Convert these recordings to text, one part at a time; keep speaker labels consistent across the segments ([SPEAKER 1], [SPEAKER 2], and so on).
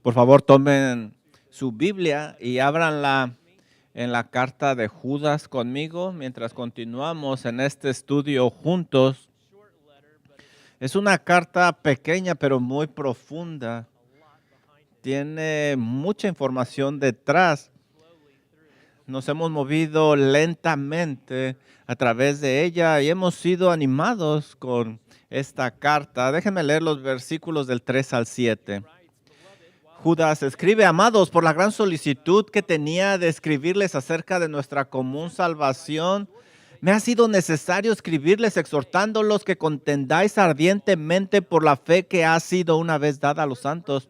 [SPEAKER 1] Por favor, tomen su Biblia y ábranla en la carta de Judas conmigo mientras continuamos en este estudio juntos. Es una carta pequeña pero muy profunda. Tiene mucha información detrás. Nos hemos movido lentamente a través de ella y hemos sido animados con esta carta. Déjenme leer los versículos del 3 al 7. Judas escribe: amados, por la gran solicitud que tenía de escribirles acerca de nuestra común salvación, me ha sido necesario escribirles exhortándolos que contendáis ardientemente por la fe que ha sido una vez dada a los santos.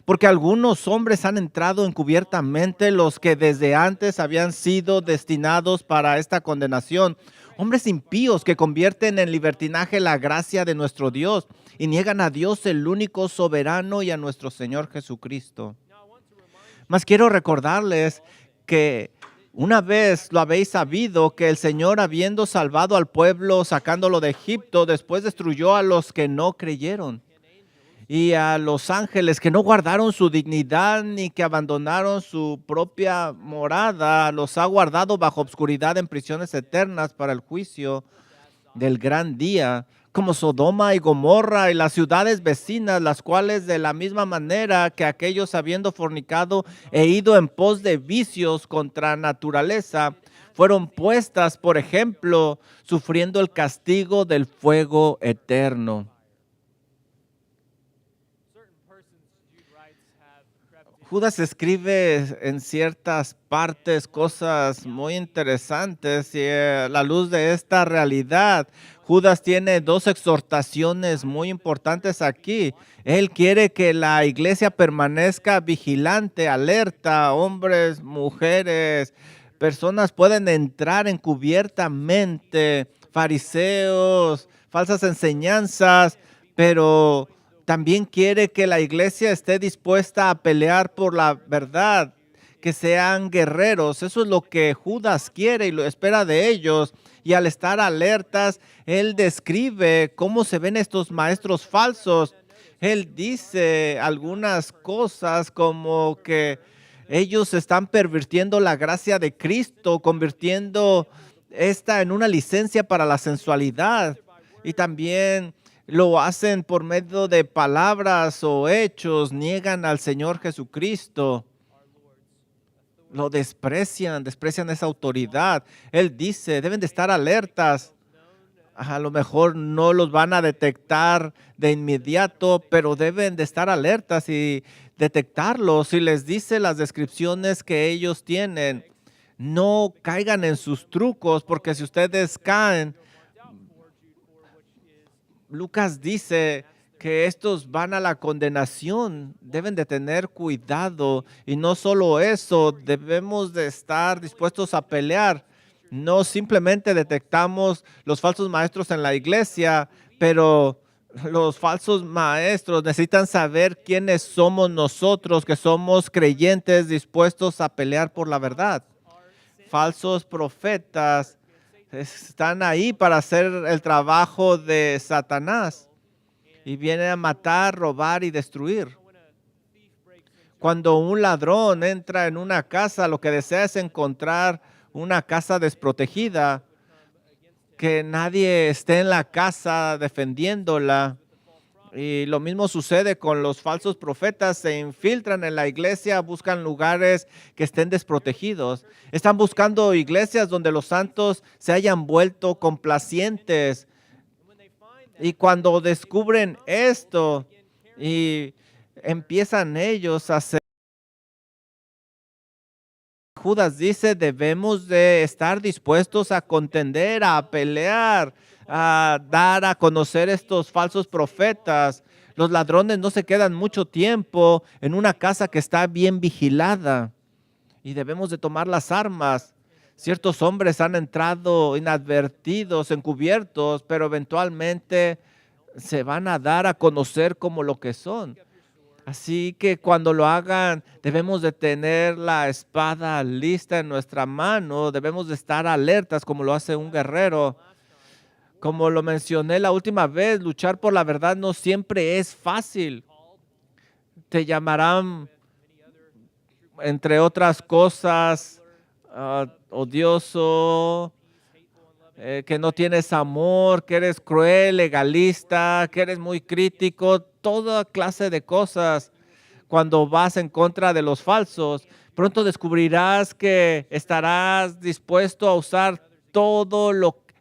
[SPEAKER 1] Porque algunos hombres han entrado encubiertamente, los que desde antes habían sido destinados para esta condenación. Hombres impíos que convierten en libertinaje la gracia de nuestro Dios y niegan a Dios el único soberano y a nuestro Señor Jesucristo. Mas quiero recordarles que una vez lo habéis sabido, que el Señor, habiendo salvado al pueblo, sacándolo de Egipto, después destruyó a los que no creyeron. Y a los ángeles que no guardaron su dignidad ni que abandonaron su propia morada, los ha guardado bajo obscuridad en prisiones eternas para el juicio del gran día, como Sodoma y Gomorra y las ciudades vecinas, las cuales de la misma manera que aquellos, habiendo fornicado e ido en pos de vicios contra naturaleza, fueron puestas, por ejemplo, sufriendo el castigo del fuego eterno. Judas escribe en ciertas partes cosas muy interesantes y a la luz de esta realidad, Judas tiene dos exhortaciones muy importantes aquí. Él quiere que la iglesia permanezca vigilante, alerta. Hombres, mujeres, personas pueden entrar encubiertamente, fariseos, falsas enseñanzas, pero también quiere que la iglesia esté dispuesta a pelear por la verdad, que sean guerreros. Eso es lo que Judas quiere y lo espera de ellos. Y al estar alertas, él describe cómo se ven estos maestros falsos. Él dice algunas cosas como que ellos están pervirtiendo la gracia de Cristo, convirtiendo esta en una licencia para la sensualidad. Y también lo hacen por medio de palabras o hechos, niegan al Señor Jesucristo, lo desprecian esa autoridad. Él dice, deben de estar alertas. A lo mejor no los van a detectar de inmediato, pero deben de estar alertas y detectarlos. Y les dice las descripciones que ellos tienen. No caigan en sus trucos, porque si ustedes caen, Lucas dice que estos van a la condenación, deben de tener cuidado y no solo eso, debemos de estar dispuestos a pelear. No simplemente detectamos los falsos maestros en la iglesia, pero los falsos maestros necesitan saber quiénes somos nosotros, que somos creyentes dispuestos a pelear por la verdad. Falsos profetas están ahí para hacer el trabajo de Satanás y vienen a matar, robar y destruir. Cuando un ladrón entra en una casa, lo que desea es encontrar una casa desprotegida, que nadie esté en la casa defendiéndola. Y lo mismo sucede con los falsos profetas. Se infiltran en la iglesia, buscan lugares que estén desprotegidos. Están buscando iglesias donde los santos se hayan vuelto complacientes. Y cuando descubren esto y empiezan ellos a hacer, Judas dice, debemos de estar dispuestos a contender, a pelear, a dar a conocer estos falsos profetas. Los ladrones no se quedan mucho tiempo en una casa que está bien vigilada y debemos de tomar las armas. Ciertos hombres han entrado inadvertidos, encubiertos, pero eventualmente se van a dar a conocer como lo que son. Así que cuando lo hagan, debemos de tener la espada lista en nuestra mano, debemos de estar alertas como lo hace un guerrero. Como lo mencioné la última vez, luchar por la verdad no siempre es fácil. Te llamarán entre otras cosas, odioso, que no tienes amor, que eres cruel, legalista, que eres muy crítico, toda clase de cosas. Cuando vas en contra de los falsos, pronto descubrirás que estarás dispuesto a usar todo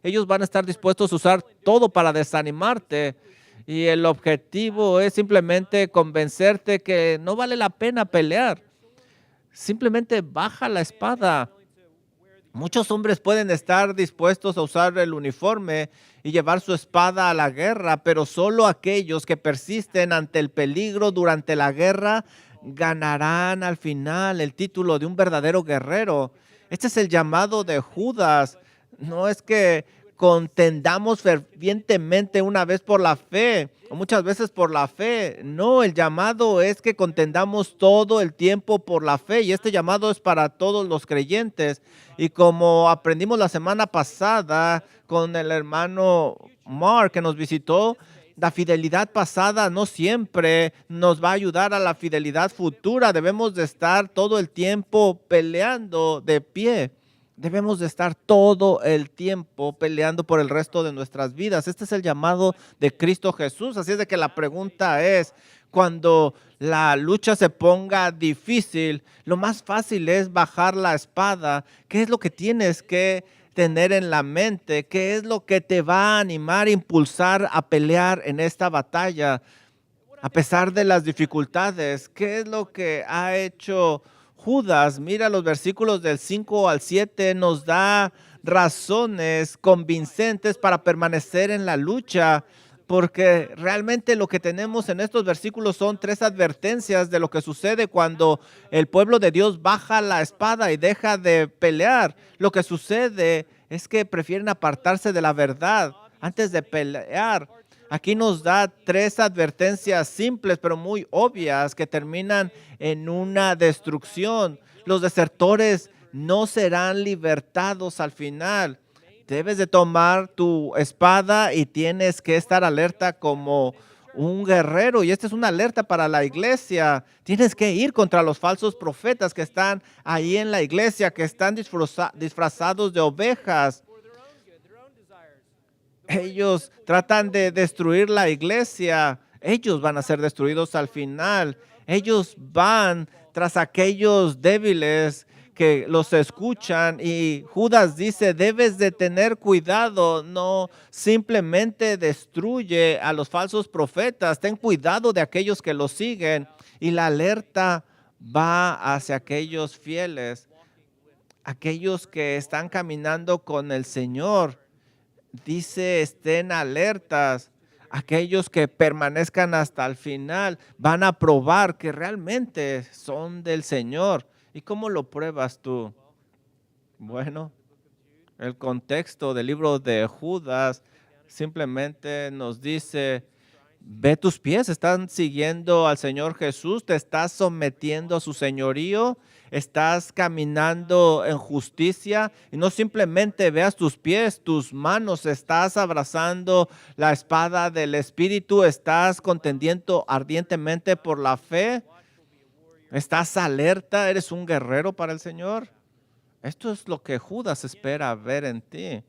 [SPEAKER 1] ellos van a estar dispuestos a usar todo para desanimarte. Y el objetivo es simplemente convencerte que no vale la pena pelear. Simplemente baja la espada. Muchos hombres pueden estar dispuestos a usar el uniforme y llevar su espada a la guerra, pero solo aquellos que persisten ante el peligro durante la guerra ganarán al final el título de un verdadero guerrero. Este es el llamado de Judas. No es que contendamos fervientemente una vez por la fe, o muchas veces por la fe. No, el llamado es que contendamos todo el tiempo por la fe, y este llamado es para todos los creyentes. Y como aprendimos la semana pasada con el hermano Mark que nos visitó, la fidelidad pasada no siempre nos va a ayudar a la fidelidad futura. Debemos de estar todo el tiempo peleando de pie. Debemos de estar todo el tiempo peleando por el resto de nuestras vidas. Este es el llamado de Cristo Jesús. Así es de que la pregunta es, cuando la lucha se ponga difícil, lo más fácil es bajar la espada. ¿Qué es lo que tienes que tener en la mente? ¿Qué es lo que te va a animar, impulsar a pelear en esta batalla? A pesar de las dificultades, ¿qué es lo que ha hecho Judas? Mira los versículos del 5 al 7, nos da razones convincentes para permanecer en la lucha, porque realmente lo que tenemos en estos versículos son tres advertencias de lo que sucede cuando el pueblo de Dios baja la espada y deja de pelear. Lo que sucede es que prefieren apartarse de la verdad antes de pelear. Aquí nos da tres advertencias simples pero muy obvias que terminan en una destrucción. Los desertores no serán libertados al final. Debes de tomar tu espada y tienes que estar alerta como un guerrero. Y esta es una alerta para la iglesia. Tienes que ir contra los falsos profetas que están ahí en la iglesia, que están disfrazados de ovejas. Ellos tratan de destruir la iglesia. Ellos van a ser destruidos al final. Ellos van tras aquellos débiles que los escuchan, y Judas dice, debes de tener cuidado, no simplemente destruye a los falsos profetas, ten cuidado de aquellos que los siguen. Y la alerta va hacia aquellos fieles, aquellos que están caminando con el Señor. Dice, estén alertas. Aquellos que permanezcan hasta el final van a probar que realmente son del Señor. ¿Y cómo lo pruebas tú? Bueno, el contexto del libro de Judas simplemente nos dice, ve tus pies, están siguiendo al Señor Jesús, te estás sometiendo a su señorío, estás caminando en justicia, y no simplemente veas tus pies, tus manos, estás abrazando la espada del Espíritu, estás contendiendo ardientemente por la fe, estás alerta, eres un guerrero para el Señor. Esto es lo que Judas espera ver en ti.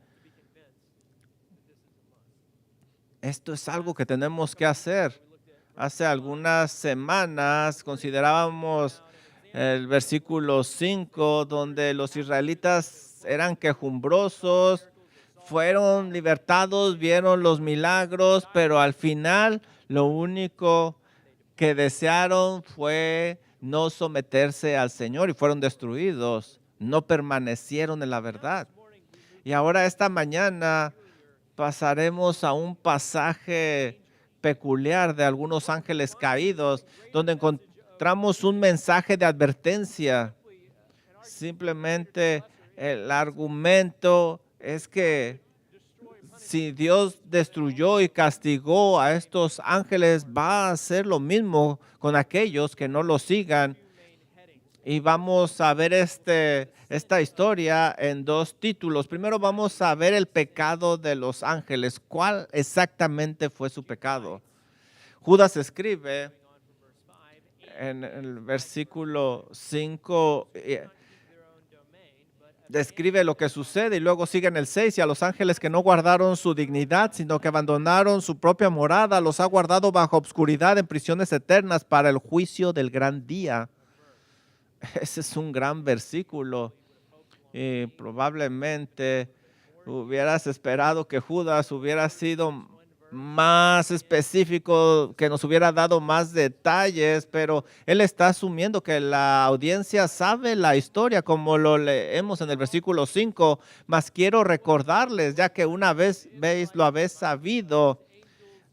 [SPEAKER 1] Esto es algo que tenemos que hacer. Hace algunas semanas considerábamos el versículo 5, donde los israelitas eran quejumbrosos, fueron libertados, vieron los milagros, pero al final lo único que desearon fue no someterse al Señor y fueron destruidos, no permanecieron en la verdad. Y ahora esta mañana pasaremos a un pasaje peculiar de algunos ángeles caídos, donde encontramos un mensaje de advertencia. Simplemente el argumento es que si Dios destruyó y castigó a estos ángeles, va a hacer lo mismo con aquellos que no lo sigan. Y vamos a ver esta historia en dos títulos. Primero vamos a ver el pecado de los ángeles. ¿Cuál exactamente fue su pecado? Judas escribe en el versículo 5 describe lo que sucede y luego sigue en el 6, y a los ángeles que no guardaron su dignidad, sino que abandonaron su propia morada, los ha guardado bajo obscuridad en prisiones eternas para el juicio del gran día. Ese es un gran versículo y probablemente hubieras esperado que Judas hubiera sido más específico, que nos hubiera dado más detalles, pero él está asumiendo que la audiencia sabe la historia, como lo leemos en el versículo 5, mas quiero recordarles, ya que una vez lo habéis sabido,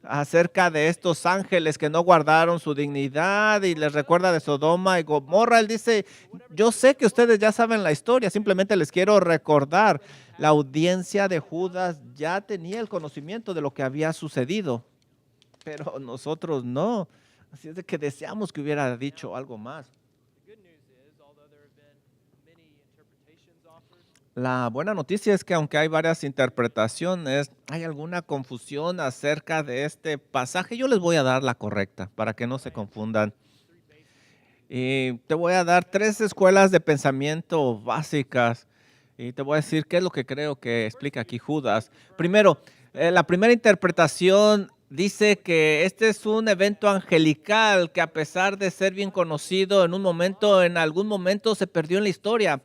[SPEAKER 1] acerca de estos ángeles que no guardaron su dignidad, y les recuerda de Sodoma y Gomorra. Él dice, yo sé que ustedes ya saben la historia, simplemente les quiero recordar. La audiencia de Judas ya tenía el conocimiento de lo que había sucedido, pero nosotros no. Así es de que deseamos que hubiera dicho algo más. La buena noticia es que aunque hay varias interpretaciones, hay alguna confusión acerca de este pasaje. Yo les voy a dar la correcta para que no se confundan. Y te voy a dar 3 escuelas de pensamiento básicas y te voy a decir qué es lo que creo que explica aquí Judas. Primero, la primera interpretación dice que este es un evento angelical que, a pesar de ser bien conocido en un momento, en algún momento se perdió en la historia.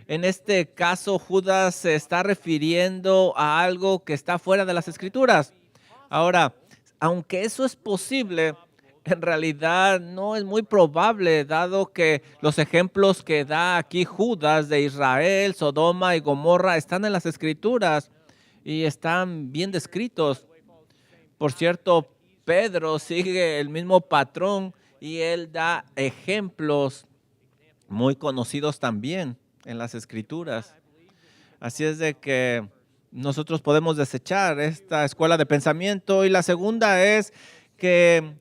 [SPEAKER 1] En este caso, Judas se está refiriendo a algo que está fuera de las Escrituras. Ahora, aunque eso es posible, en realidad no es muy probable, dado que los ejemplos que da aquí Judas de Israel, Sodoma y Gomorra están en las Escrituras y están bien descritos. Por cierto, Pedro sigue el mismo patrón y él da ejemplos muy conocidos también en las Escrituras. Así es de que nosotros podemos desechar esta escuela de pensamiento. Y la segunda es que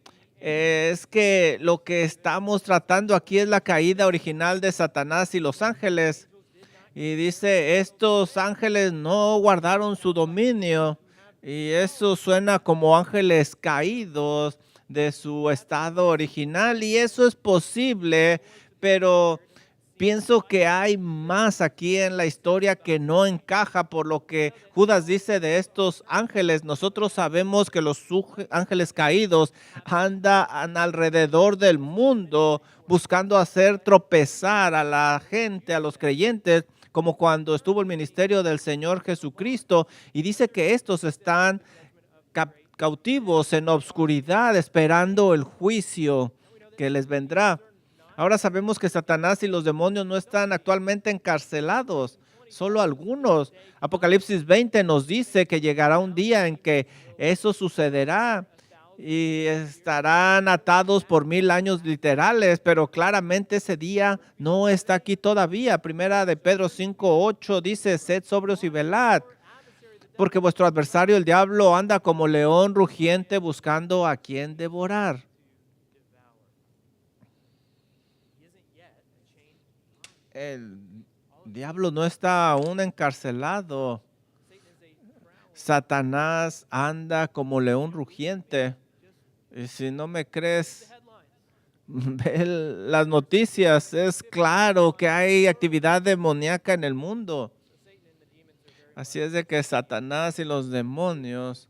[SPEAKER 1] lo que estamos tratando aquí es la caída original de Satanás y los ángeles. Y dice, estos ángeles no guardaron su dominio. Y eso suena como ángeles caídos de su estado original. Y eso es posible, pero pienso que hay más aquí en la historia que no encaja por lo que Judas dice de estos ángeles. Nosotros sabemos que los ángeles caídos andan alrededor del mundo buscando hacer tropezar a la gente, a los creyentes, como cuando estuvo el ministerio del Señor Jesucristo, y dice que estos están cautivos en obscuridad esperando el juicio que les vendrá. Ahora sabemos que Satanás y los demonios no están actualmente encarcelados, solo algunos. Apocalipsis 20 nos dice que llegará un día en que eso sucederá y estarán atados por 1000 años literales, pero claramente ese día no está aquí todavía. Primera de Pedro 5:8 dice, sed sobrios y velad, porque vuestro adversario el diablo anda como león rugiente buscando a quien devorar. El diablo no está aún encarcelado. Satanás anda como león rugiente. Y si no me crees, ve las noticias. Es claro que hay actividad demoníaca en el mundo. Así es de que Satanás y los demonios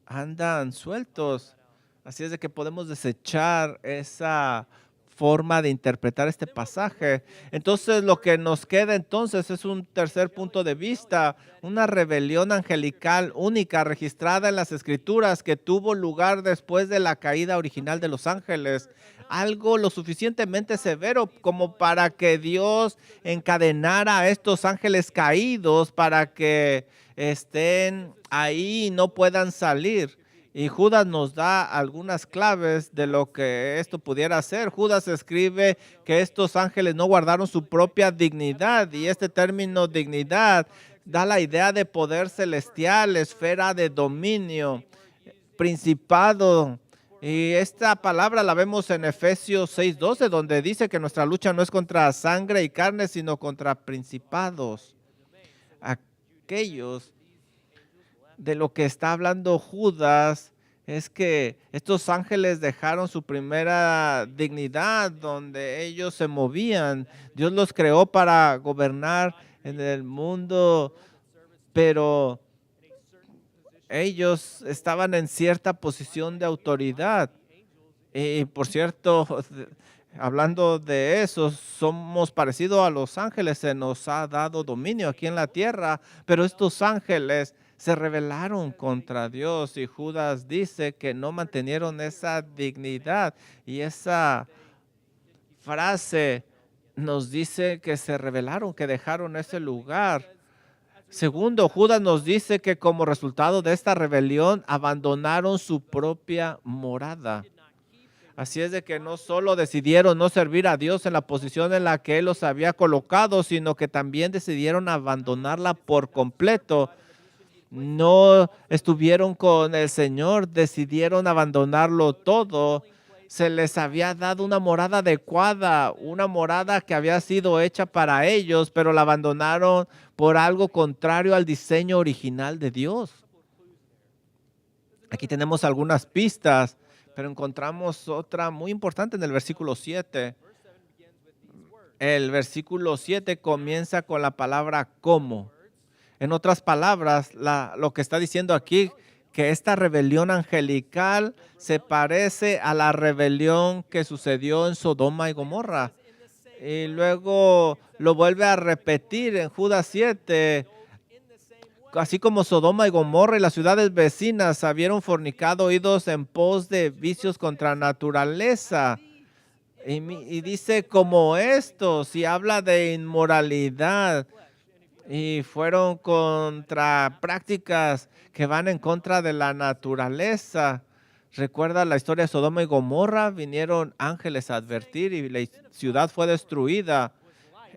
[SPEAKER 1] andan sueltos. Así es de que podemos desechar esa forma de interpretar este pasaje. Entonces, lo que nos queda entonces es un tercer punto de vista, una rebelión angelical única registrada en las Escrituras que tuvo lugar después de la caída original de los ángeles. Algo lo suficientemente severo como para que Dios encadenara a estos ángeles caídos para que estén ahí y no puedan salir. Y Judas nos da algunas claves de lo que esto pudiera ser. Judas escribe que estos ángeles no guardaron su propia dignidad, y este término dignidad da la idea de poder celestial, esfera de dominio, principado. Y esta palabra la vemos en Efesios 6:12, donde dice que nuestra lucha no es contra sangre y carne, sino contra principados. Aquellos de lo que está hablando Judas es que estos ángeles dejaron su primera dignidad donde ellos se movían. Dios los creó para gobernar en el mundo, pero ellos estaban en cierta posición de autoridad. Y por cierto, hablando de eso, somos parecidos a los ángeles, se nos ha dado dominio aquí en la tierra, pero estos ángeles se rebelaron contra Dios y Judas dice que no mantenieron esa dignidad y esa frase nos dice que se rebelaron, que dejaron ese lugar. Segundo, Judas nos dice que como resultado de esta rebelión abandonaron su propia morada. Así es de que no solo decidieron no servir a Dios en la posición en la que Él los había colocado, sino que también decidieron abandonarla por completo. No estuvieron con el Señor, decidieron abandonarlo todo. Se les había dado una morada adecuada, una morada que había sido hecha para ellos, pero la abandonaron por algo contrario al diseño original de Dios. Aquí tenemos algunas pistas, pero encontramos otra muy importante en el versículo 7. El versículo 7 comienza con la palabra como. En otras palabras, lo que está diciendo aquí, que esta rebelión angelical se parece a la rebelión que sucedió en Sodoma y Gomorra. Y luego lo vuelve a repetir en Judas 7. Así como Sodoma y Gomorra y las ciudades vecinas habieron fornicado, idos en pos de vicios contra naturaleza. Y dice como estos, y habla de inmoralidad, y fueron contra prácticas que van en contra de la naturaleza. Recuerda la historia de Sodoma y Gomorra, vinieron ángeles a advertir y la ciudad fue destruida.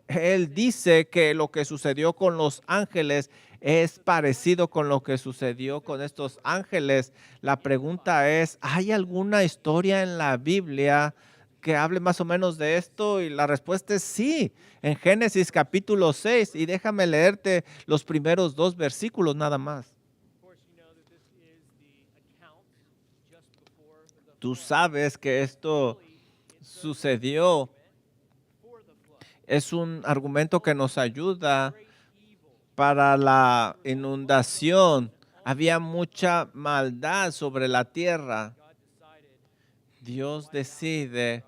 [SPEAKER 1] Él dice que lo que sucedió con los ángeles es parecido con lo que sucedió con estos ángeles. La pregunta es, ¿hay alguna historia en la Biblia que hable más o menos de esto? Y la respuesta es sí, en Génesis capítulo 6. Y déjame leerte los primeros 2 versículos nada más. Tú sabes que esto sucedió. Es un argumento que nos ayuda para la inundación. Había mucha maldad sobre la tierra. Dios decide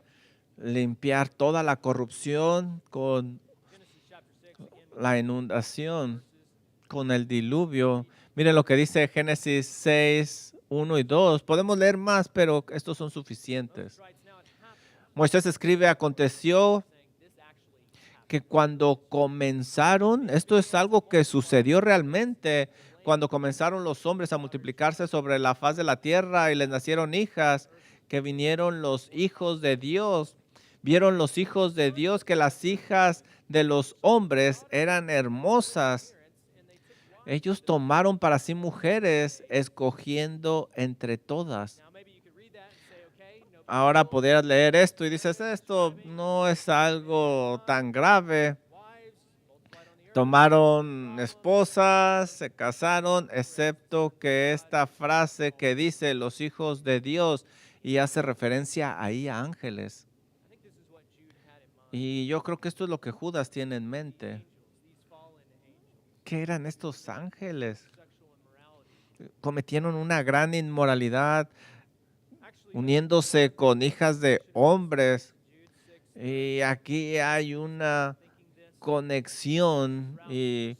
[SPEAKER 1] limpiar toda la corrupción con la inundación, con el diluvio. Miren lo que dice Génesis 6, 1 y 2. Podemos leer más, pero estos son suficientes. Moisés escribe, aconteció que cuando comenzaron, esto es algo que sucedió realmente, cuando comenzaron los hombres a multiplicarse sobre la faz de la tierra y les nacieron hijas, que vinieron los hijos de Dios, vieron los hijos de Dios que las hijas de los hombres eran hermosas. Ellos tomaron para sí mujeres, escogiendo entre todas. Ahora podrías leer esto y dices, esto no es algo tan grave. Tomaron esposas, se casaron, excepto que esta frase que dice los hijos de Dios y hace referencia ahí a ángeles. Y yo creo que esto es lo que Judas tiene en mente. ¿Qué eran estos ángeles? Cometieron una gran inmoralidad, uniéndose con hijas de hombres. Y aquí hay una conexión y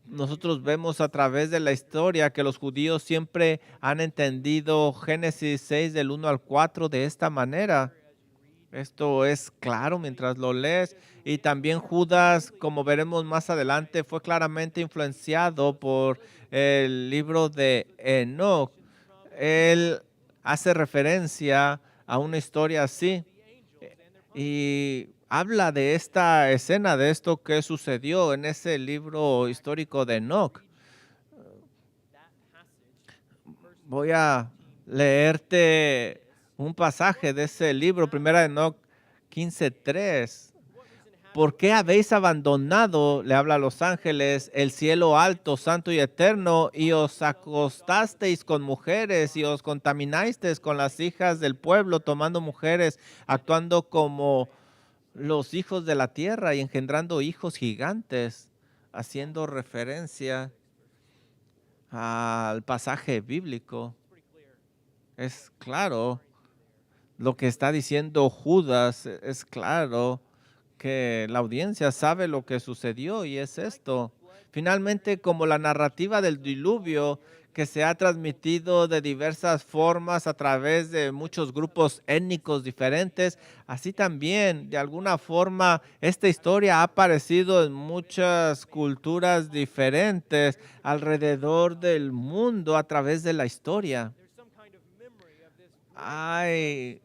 [SPEAKER 1] nosotros vemos a través de la historia que los judíos siempre han entendido Génesis 6 del 1 al 4 de esta manera. Esto es claro mientras lo lees. Y también Judas, como veremos más adelante, fue claramente influenciado por el libro de Enoch. Él hace referencia a una historia así y habla de esta escena, de esto que sucedió en ese libro histórico de Enoch. Voy a leerte un pasaje de ese libro, primera de Enoch 15:3. ¿por qué habéis abandonado, le habla a los ángeles, el cielo alto, santo y eterno, y os acostasteis con mujeres y os contaminasteis con las hijas del pueblo, tomando mujeres, actuando como los hijos de la tierra y engendrando hijos gigantes, haciendo referencia al pasaje bíblico? Es claro lo que está diciendo Judas, es claro que la audiencia sabe lo que sucedió y es esto. Finalmente, como la narrativa del diluvio que se ha transmitido de diversas formas a través de muchos grupos étnicos diferentes, así también, de alguna forma, esta historia ha aparecido en muchas culturas diferentes alrededor del mundo a través de la historia. Hay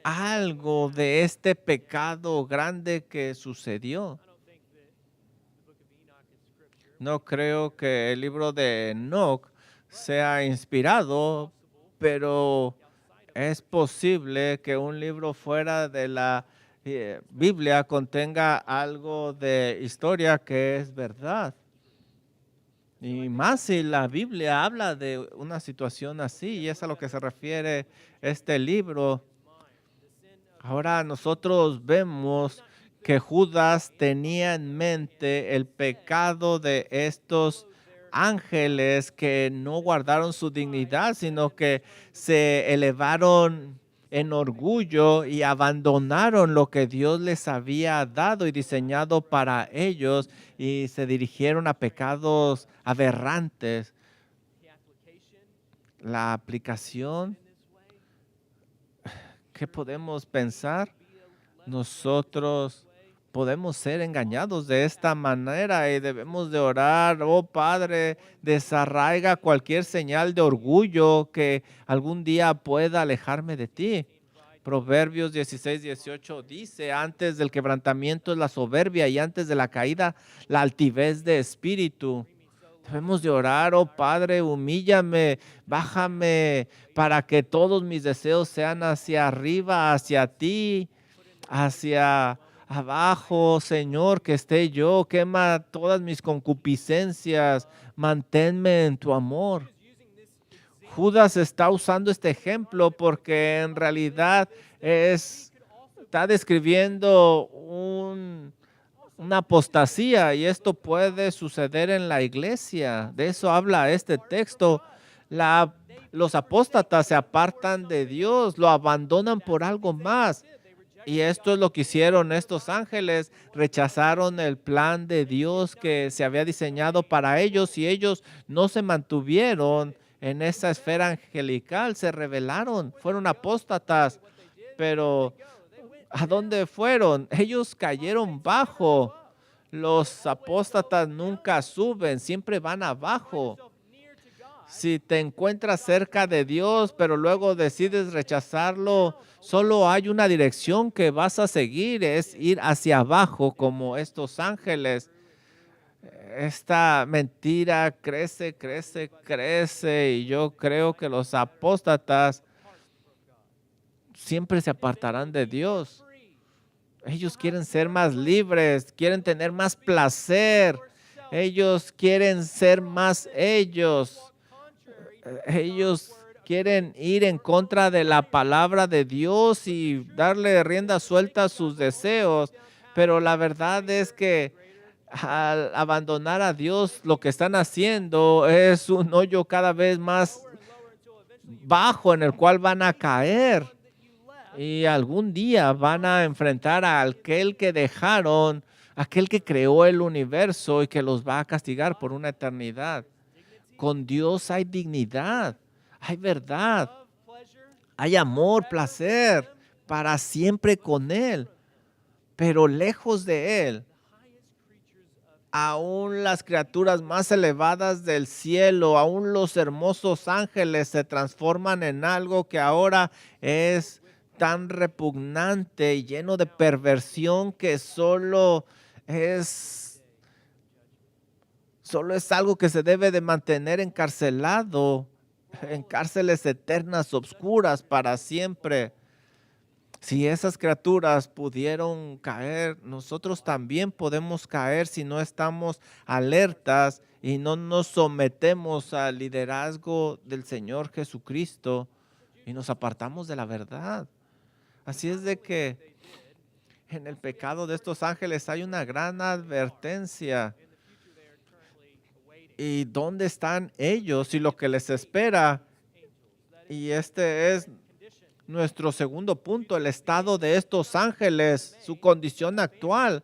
[SPEAKER 1] algo de este pecado grande que sucedió. No creo que el libro de Enoch sea inspirado, pero es posible que un libro fuera de la Biblia contenga algo de historia que es verdad. Y más si la Biblia habla de una situación así, y es a lo que se refiere este libro. Ahora nosotros vemos que Judas tenía en mente el pecado de estos ángeles que no guardaron su dignidad, sino que se elevaron en orgullo y abandonaron lo que Dios les había dado y diseñado para ellos y se dirigieron a pecados aberrantes. La aplicación, ¿qué podemos pensar? Nosotros podemos ser engañados de esta manera y debemos de orar: oh Padre, desarraiga cualquier señal de orgullo que algún día pueda alejarme de ti. Proverbios 16:18 dice: antes del quebrantamiento es la soberbia y antes de la caída la altivez de espíritu. Debemos de orar: oh Padre, humíllame, bájame para que todos mis deseos sean hacia arriba, hacia ti, hacia abajo, Señor, que esté yo, quema todas mis concupiscencias, manténme en tu amor. Judas está usando este ejemplo porque en realidad está describiendo una apostasía y esto puede suceder en la iglesia. De eso habla este texto. Los apóstatas se apartan de Dios, lo abandonan por algo más. Y esto es lo que hicieron estos ángeles, rechazaron el plan de Dios que se había diseñado para ellos y ellos no se mantuvieron en esa esfera angelical, se rebelaron, fueron apóstatas, pero ¿a dónde fueron? Ellos cayeron bajo. Los apóstatas nunca suben, siempre van abajo. Si te encuentras cerca de Dios, pero luego decides rechazarlo, solo hay una dirección que vas a seguir, es ir hacia abajo como estos ángeles. Esta mentira crece, crece, crece y yo creo que los apóstatas siempre se apartarán de Dios. Ellos quieren ser más libres, quieren tener más placer, ellos quieren ser más ellos. Ellos quieren ir en contra de la palabra de Dios y darle rienda suelta a sus deseos, pero la verdad es que al abandonar a Dios, lo que están haciendo es un hoyo cada vez más bajo en el cual van a caer y algún día van a enfrentar a aquel que dejaron, aquel que creó el universo y que los va a castigar por una eternidad. Con Dios hay dignidad, hay verdad, hay amor, placer para siempre con Él, pero lejos de Él, aún las criaturas más elevadas del cielo, aún los hermosos ángeles se transforman en algo que ahora es tan repugnante y lleno de perversión que solo es algo que se debe de mantener encarcelado en cárceles eternas, obscuras para siempre. Si esas criaturas pudieron caer, nosotros también podemos caer si no estamos alertas y no nos sometemos al liderazgo del Señor Jesucristo y nos apartamos de la verdad. Así es de que en el pecado de estos ángeles hay una gran advertencia. ¿Y dónde están ellos y lo que les espera? Y este es nuestro segundo punto, el estado de estos ángeles, su condición actual.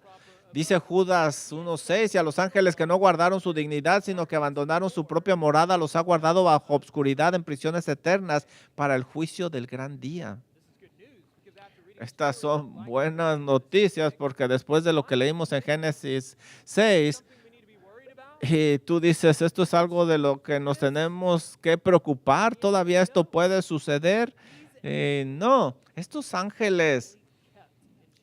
[SPEAKER 1] Dice Judas 1:6, y a los ángeles que no guardaron su dignidad, sino que abandonaron su propia morada, los ha guardado bajo obscuridad en prisiones eternas para el juicio del gran día. Estas son buenas noticias porque después de lo que leímos en Génesis 6, y tú dices, esto es algo de lo que nos tenemos que preocupar, todavía esto puede suceder. No, estos ángeles,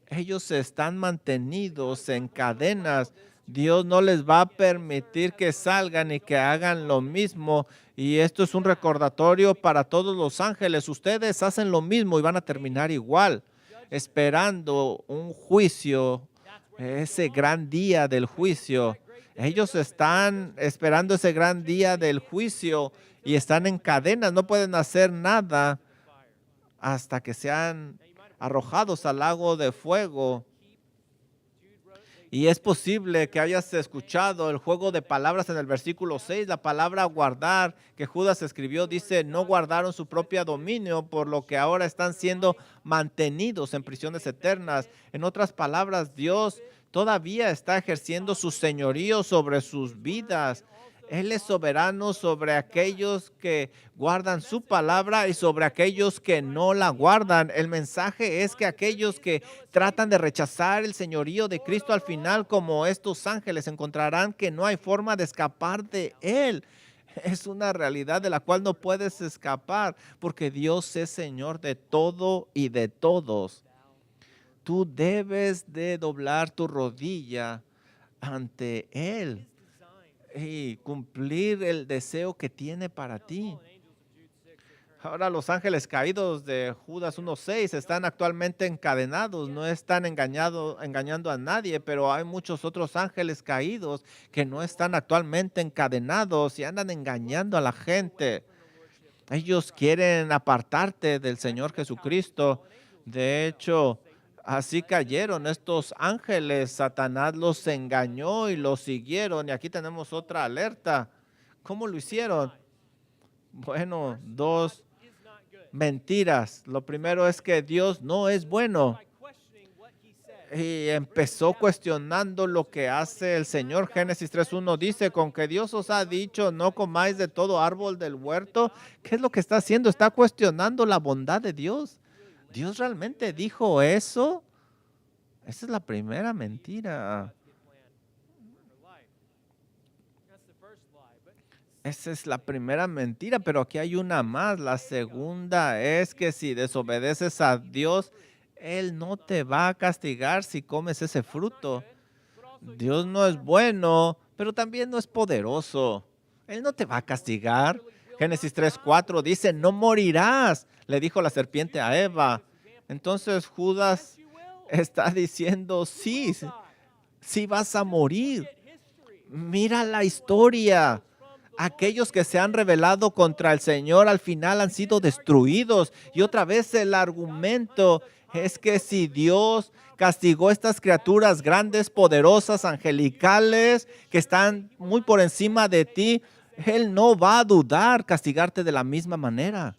[SPEAKER 1] ellos están mantenidos en cadenas. Dios no les va a permitir que salgan y que hagan lo mismo. Y esto es un recordatorio para todos los ángeles. Ustedes hacen lo mismo y van a terminar igual, esperando un juicio, ese gran día del juicio. Ellos están esperando ese gran día del juicio y están en cadenas, no pueden hacer nada hasta que sean arrojados al lago de fuego. Y es posible que hayas escuchado el juego de palabras en el versículo 6, la palabra guardar que Judas escribió, dice, no guardaron su propio dominio, por lo que ahora están siendo mantenidos en prisiones eternas. En otras palabras, Dios todavía está ejerciendo su señorío sobre sus vidas. Él es soberano sobre aquellos que guardan su palabra y sobre aquellos que no la guardan. El mensaje es que aquellos que tratan de rechazar el señorío de Cristo al final, como estos ángeles, encontrarán que no hay forma de escapar de Él. Es una realidad de la cual no puedes escapar, porque Dios es Señor de todo y de todos. Tú debes de doblar tu rodilla ante Él y cumplir el deseo que tiene para ti. Ahora los ángeles caídos de Judas 1:6 están actualmente encadenados, no están engañando a nadie, pero hay muchos otros ángeles caídos que no están actualmente encadenados y andan engañando a la gente. Ellos quieren apartarte del Señor Jesucristo. De hecho, así cayeron estos ángeles. Satanás los engañó y los siguieron. Y aquí tenemos otra alerta. ¿Cómo lo hicieron? Bueno, dos mentiras. Lo primero es que Dios no es bueno. Y empezó cuestionando lo que hace el Señor. Génesis 3:1 dice, con que Dios os ha dicho, no comáis de todo árbol del huerto. ¿Qué es lo que está haciendo? Está cuestionando la bondad de Dios. ¿Dios realmente dijo eso? Esa es la primera mentira. Esa es la primera mentira, pero aquí hay una más. La segunda es que si desobedeces a Dios, Él no te va a castigar si comes ese fruto. Dios no es bueno, pero también no es poderoso. Él no te va a castigar. Génesis 3:4 dice, no morirás, le dijo la serpiente a Eva. Entonces Judas está diciendo, sí, sí vas a morir. Mira la historia. Aquellos que se han rebelado contra el Señor al final han sido destruidos. Y otra vez el argumento es que si Dios castigó a estas criaturas grandes, poderosas, angelicales, que están muy por encima de ti, Él no va a dudar castigarte de la misma manera.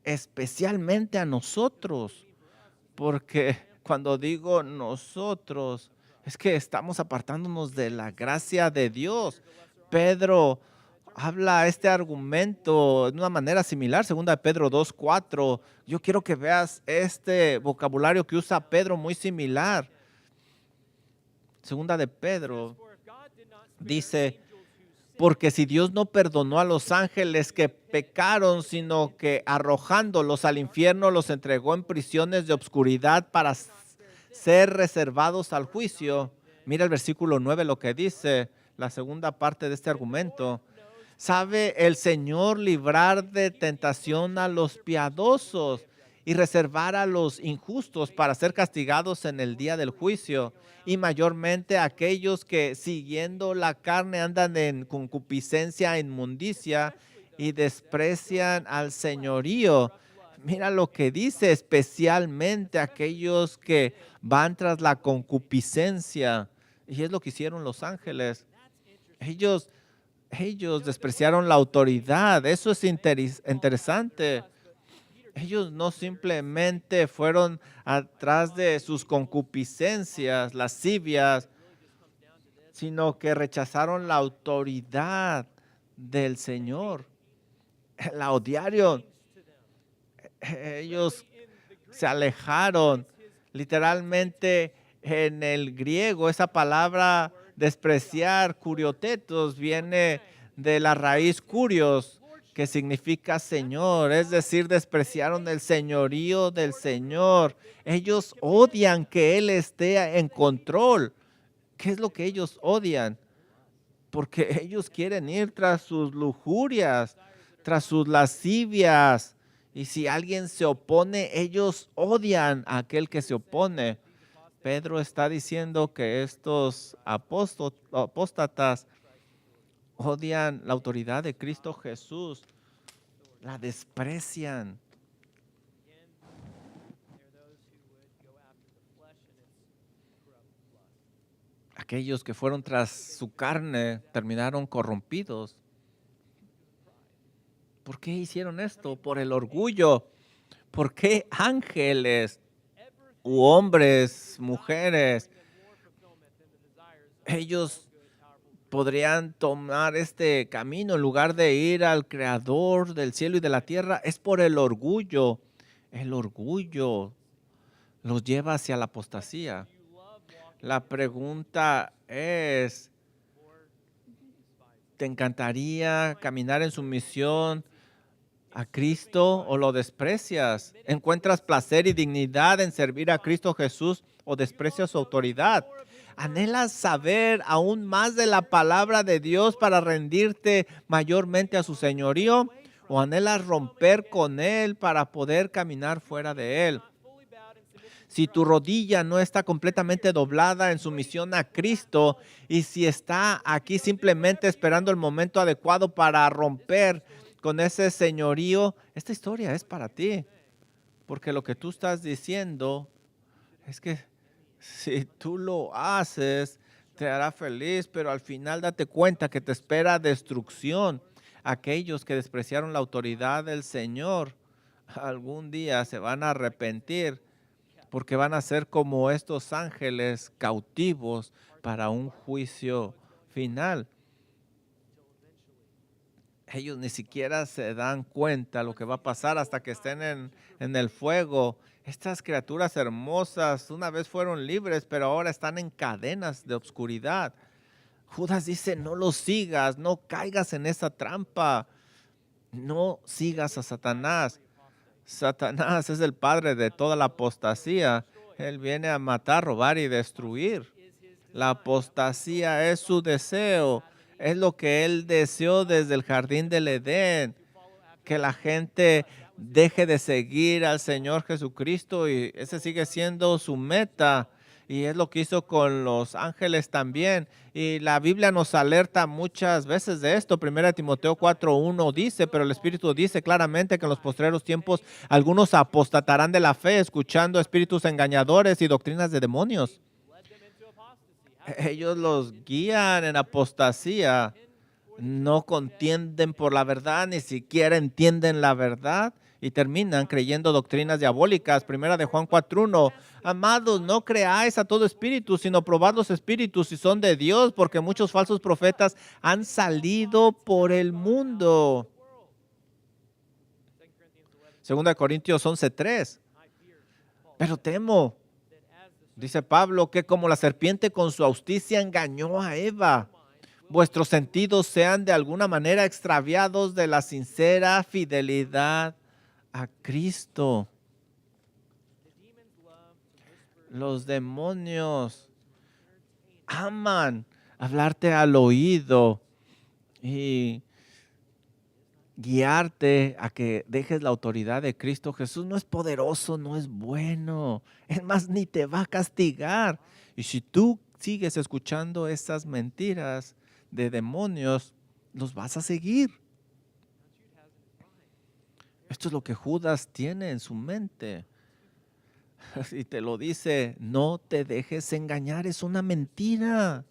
[SPEAKER 1] Especialmente a nosotros. Porque cuando digo nosotros, es que estamos apartándonos de la gracia de Dios. Pedro habla este argumento de una manera similar, segunda de Pedro 2:4. Yo quiero que veas este vocabulario que usa Pedro muy similar. Segunda de Pedro dice, porque si Dios no perdonó a los ángeles que pecaron, sino que arrojándolos al infierno los entregó en prisiones de obscuridad para ser reservados al juicio. Mira el versículo 9 lo que dice, la segunda parte de este argumento. ¿Sabe el Señor librar de tentación a los piadosos y reservar a los injustos para ser castigados en el día del juicio, y mayormente aquellos que siguiendo la carne andan en concupiscencia, inmundicia y desprecian al señorío. Mira lo que dice, especialmente aquellos que van tras la concupiscencia. Y es lo que hicieron los ángeles. Ellos, ellos despreciaron la autoridad. Eso es interesante. Ellos no simplemente fueron atrás de sus concupiscencias, lascivias, sino que rechazaron la autoridad del Señor. La odiaron. Ellos se alejaron. Literalmente en el griego esa palabra despreciar, curiotetos, viene de la raíz curios, que significa Señor, es decir, despreciaron el señorío del Señor. Ellos odian que Él esté en control. ¿Qué es lo que ellos odian? Porque ellos quieren ir tras sus lujurias, tras sus lascivias. Y si alguien se opone, ellos odian a aquel que se opone. Pedro está diciendo que estos apóstatas odian la autoridad de Cristo Jesús, la desprecian. Aquellos que fueron tras su carne terminaron corrompidos. ¿Por qué hicieron esto? Por el orgullo. ¿Por qué ángeles u hombres, mujeres, ellos podrían tomar este camino en lugar de ir al Creador del cielo y de la tierra? Es por el orgullo. El orgullo los lleva hacia la apostasía. La pregunta es, ¿te encantaría caminar en sumisión a Cristo o lo desprecias? ¿Encuentras placer y dignidad en servir a Cristo Jesús o desprecias su autoridad? ¿Anhelas saber aún más de la palabra de Dios para rendirte mayormente a su señorío? ¿O anhelas romper con Él para poder caminar fuera de Él? Si tu rodilla no está completamente doblada en sumisión a Cristo y si está aquí simplemente esperando el momento adecuado para romper con ese señorío, esta historia es para ti. Porque lo que tú estás diciendo es que si tú lo haces, te hará feliz, pero al final date cuenta que te espera destrucción. Aquellos que despreciaron la autoridad del Señor, algún día se van a arrepentir porque van a ser como estos ángeles cautivos para un juicio final. Ellos ni siquiera se dan cuenta lo que va a pasar hasta que estén en el fuego. Estas criaturas hermosas una vez fueron libres, pero ahora están en cadenas de obscuridad. Judas dice, no lo sigas, no caigas en esa trampa, no sigas a Satanás. Satanás es el padre de toda la apostasía. Él viene a matar, robar y destruir. La apostasía es su deseo. Es lo que él deseó desde el jardín del Edén. Que la gente deje de seguir al Señor Jesucristo y ese sigue siendo su meta. Y es lo que hizo con los ángeles también. Y la Biblia nos alerta muchas veces de esto. 1 Timoteo 4:1 dice, pero el Espíritu dice claramente que en los postreros tiempos algunos apostatarán de la fe, escuchando espíritus engañadores y doctrinas de demonios. Ellos los guían en apostasía. No contienden por la verdad, ni siquiera entienden la verdad y terminan creyendo doctrinas diabólicas. Primera de Juan 4:1. Amados, no creáis a todo espíritu, sino probad los espíritus si son de Dios, porque muchos falsos profetas han salido por el mundo. Segunda de Corintios 11:3. Pero temo, dice Pablo, que como la serpiente con su astucia engañó a Eva, vuestros sentidos sean de alguna manera extraviados de la sincera fidelidad a Cristo. Los demonios aman hablarte al oído y guiarte a que dejes la autoridad de Cristo Jesús. No es poderoso, no es bueno. Es más, ni te va a castigar. Y si tú sigues escuchando esas mentiras de demonios, los vas a seguir. Esto es lo que Judas tiene en su mente. Y te lo dice, no te dejes engañar, es una mentira.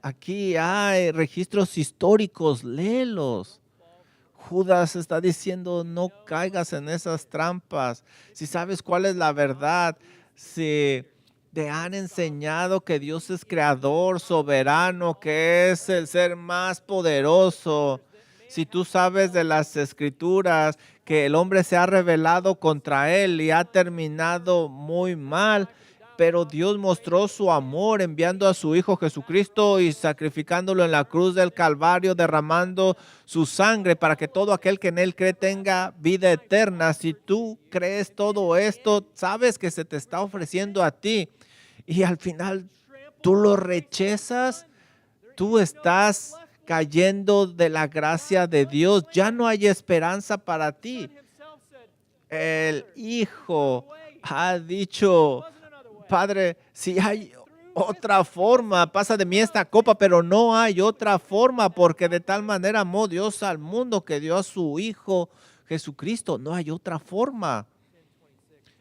[SPEAKER 1] Aquí hay registros históricos, léelos. Judas está diciendo, no caigas en esas trampas. Si sabes cuál es la verdad, si te han enseñado que Dios es creador, soberano, que es el ser más poderoso, si tú sabes de las escrituras que el hombre se ha rebelado contra él y ha terminado muy mal, pero Dios mostró su amor enviando a su Hijo Jesucristo y sacrificándolo en la cruz del Calvario, derramando su sangre para que todo aquel que en él cree tenga vida eterna. Si tú crees todo esto, sabes que se te está ofreciendo a ti y al final tú lo rechazas, tú estás cayendo de la gracia de Dios. Ya no hay esperanza para ti. El Hijo ha dicho, Padre, si hay otra forma, pasa de mí esta copa, pero no hay otra forma, porque de tal manera amó Dios al mundo que dio a su Hijo Jesucristo. No hay otra forma.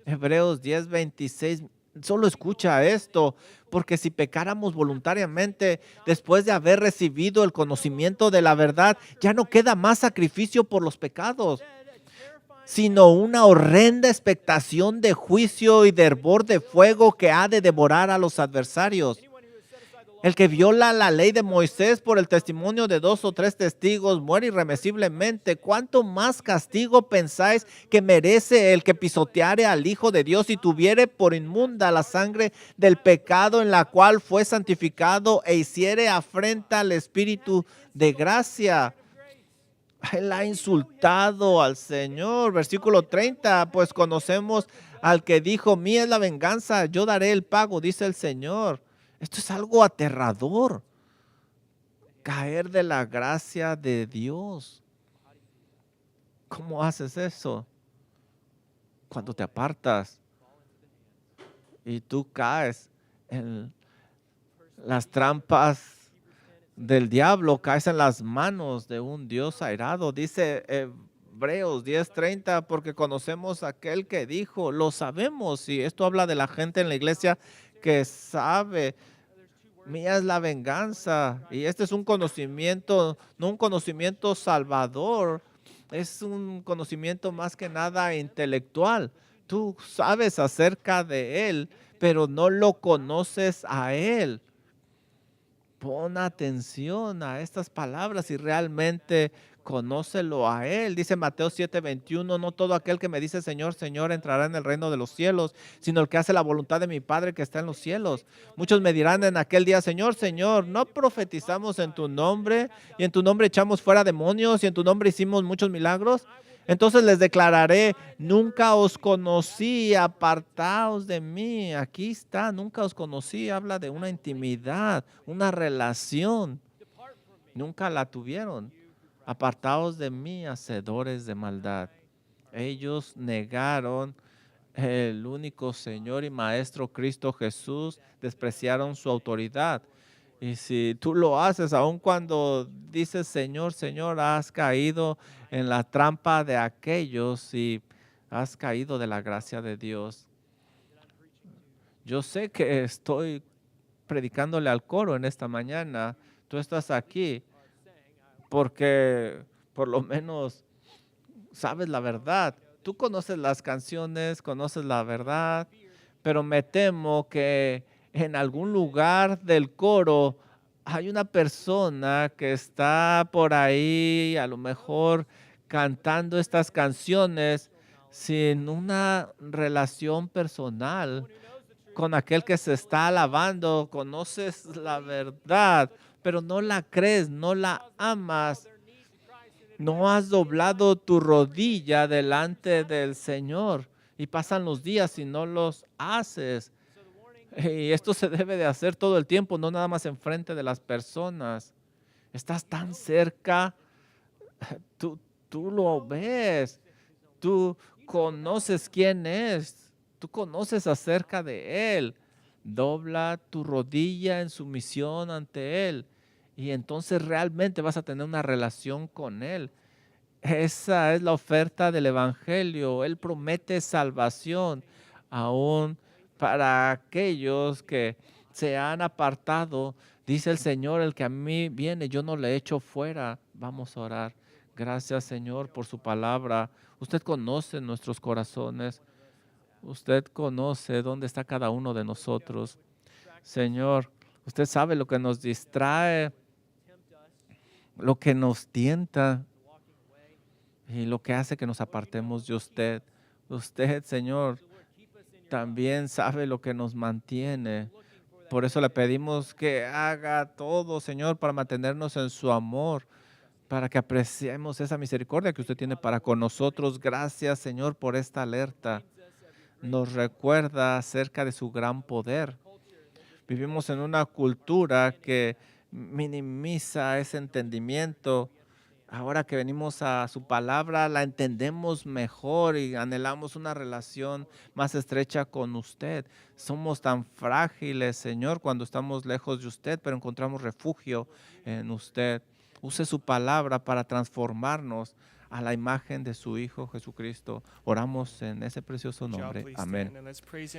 [SPEAKER 1] Hebreos 10:26. Solo escucha esto, porque si pecáramos voluntariamente después de haber recibido el conocimiento de la verdad, ya no queda más sacrificio por los pecados, sino una horrenda expectación de juicio y de hervor de fuego que ha de devorar a los adversarios. El que viola la ley de Moisés por el testimonio de 2 o 3 testigos muere irremisiblemente. ¿Cuánto más castigo pensáis que merece el que pisoteare al Hijo de Dios y tuviere por inmunda la sangre del pecado en la cual fue santificado e hiciere afrenta al Espíritu de gracia? Él ha insultado al Señor. Versículo 30, pues conocemos al que dijo, mía es la venganza, yo daré el pago, dice el Señor. Esto es algo aterrador. Caer de la gracia de Dios. ¿Cómo haces eso? Cuando te apartas y tú caes en las trampas del diablo, caes en las manos de un Dios airado. Dice Hebreos 10:30, porque conocemos a aquel que dijo, lo sabemos, y esto habla de la gente en la iglesia que sabe, mía es la venganza. Y este es un conocimiento, no un conocimiento salvador, es un conocimiento más que nada intelectual. Tú sabes acerca de él, pero no lo conoces a él. Pon atención a estas palabras y realmente conócelo a Él. Dice Mateo 7:21, no todo aquel que me dice Señor, Señor entrará en el reino de los cielos, sino el que hace la voluntad de mi Padre que está en los cielos. Muchos me dirán en aquel día, Señor, Señor, ¿no profetizamos en tu nombre? Y en tu nombre echamos fuera demonios y en tu nombre hicimos muchos milagros. Entonces les declararé, nunca os conocí, apartaos de mí. Aquí está, nunca os conocí. Habla de una intimidad, una relación. Nunca la tuvieron. Apartaos de mí, hacedores de maldad. Ellos negaron el único Señor y Maestro Cristo Jesús, despreciaron su autoridad. Y si tú lo haces, aun cuando dices, Señor, Señor, has caído en la trampa de aquellos y has caído de la gracia de Dios. Yo sé que estoy predicándole al coro en esta mañana. Tú estás aquí porque por lo menos sabes la verdad. Tú conoces las canciones, conoces la verdad, pero me temo que en algún lugar del coro hay una persona que está por ahí, a lo mejor cantando estas canciones sin una relación personal con aquel que se está alabando. Conoces la verdad, pero no la crees, no la amas. No has doblado tu rodilla delante del Señor y pasan los días y no los haces. Y esto se debe de hacer todo el tiempo, no nada más enfrente de las personas. Estás tan cerca Tú, tú lo ves, tú conoces quién es, tú conoces acerca de Él. Dobla tu rodilla en sumisión ante Él y entonces realmente vas a tener una relación con Él. Esa es la oferta del Evangelio. Él promete salvación aún para aquellos que se han apartado. Dice el Señor, el que a mí viene, yo no le echo fuera. Vamos a orar. Gracias, Señor, por su palabra. Usted conoce nuestros corazones. Usted conoce dónde está cada uno de nosotros. Señor, usted sabe lo que nos distrae, lo que nos tienta y lo que hace que nos apartemos de usted. Usted, Señor, también sabe lo que nos mantiene. Por eso le pedimos que haga todo, Señor, para mantenernos en su amor, para que apreciemos esa misericordia que usted tiene para con nosotros. Gracias, Señor, por esta alerta. Nos recuerda acerca de su gran poder. Vivimos en una cultura que minimiza ese entendimiento. Ahora que venimos a su palabra, la entendemos mejor y anhelamos una relación más estrecha con usted. Somos tan frágiles, Señor, cuando estamos lejos de usted, pero encontramos refugio en usted. Use su palabra para transformarnos a la imagen de su Hijo Jesucristo. Oramos en ese precioso
[SPEAKER 2] Good job,
[SPEAKER 1] nombre.
[SPEAKER 2] please
[SPEAKER 1] Amén.
[SPEAKER 2] stand and let's praise him.